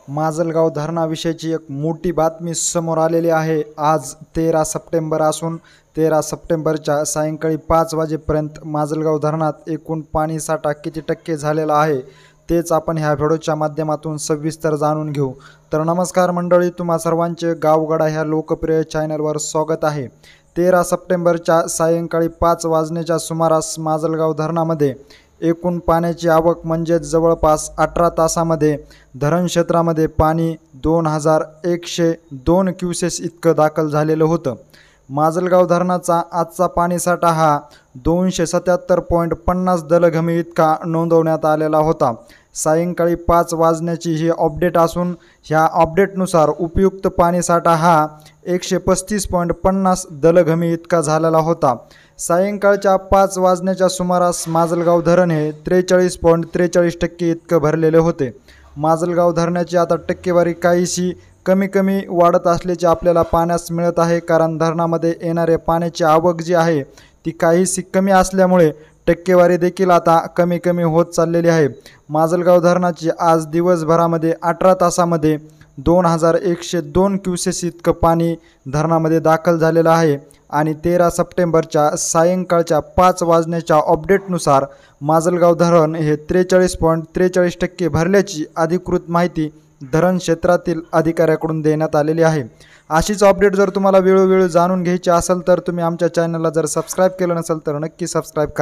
माजलगाव धरणाविषयीची एक मोठी बातमी समोर आलेली आहे। आज 13 सप्टेंबर असून 13 सप्टेंबरच्या सायंकाळी 5 वाजेपर्यंत माजलगाव धरणात एकूण पाणी साठा किती टक्के झालेला आहे तेच आपण ह्या व्हिडिओच्या माध्यमातून सविस्तर जाणून घेऊ। तर नमस्कार मंडळी, तुम्हा सर्वांचे गावगडा ह्या लोकप्रिय चॅनलवर स्वागत आहे। 13 सप्टेंबरच्या सायंकाळी 5 वाजण्याच्या सुमारास माजलगाव धरणामध्ये एकूण पाण्याची आवक म्हणजे जवळपास 18 तासामध्ये धरण क्षेत्रामध्ये पाणी 2102 क्युसेस इतकं दाखल झालेलं होतं। माजलगाव धरणाचा आजचा पाणीसाठा हा 277.50 दलघमी इतका नोंदवण्यात आलेला होता। सायंकाळी 5 वाजण्याची ही अपडेट असून ह्या अपडेटनुसार उपयुक्त पाणीसाठा हा 135.50 दलघमी इतका झालेला होता। सायंकाळच्या 5 वाजण्याच्या सुमारास माजलगाव धरण हे 43.43% इतकं भरलेले होते। माजलगाव धरणाची आता टक्केवारी काहीशी कमी वाढत असल्याचे आपल्याला पाहण्यास मिळत आहे, कारण धरणामध्ये येणारे पाण्याची आवक जी आहे ती काहीशी कमी असल्यामुळे टक्केवारी देखील आता कमी होत चाललेली आहे। माजलगाव धरणाची आज दिवसभरामध्ये 18 तासामध्ये 2102 क्युसेस इतकं पाणी धरणामध्ये दाखल झालेलं आहे आणि 13 सप्टेंबरच्या सायंकाळच्या 5 वाजण्याच्या अपडेटनुसार माजलगाव धरण हे 43.43% भरल्याची अधिकृत माहिती धरण क्षेत्रातील अधिकाऱ्याकडून देण्यात आलेली आहे। अशीच अपडेट जर तुम्हाला वेळोवेळी जाणून घ्यायची असेल तर तुम्ही आमच्या चॅनलला जर सबस्क्राईब केलं नसेल तर नक्की सबस्क्राईब करा।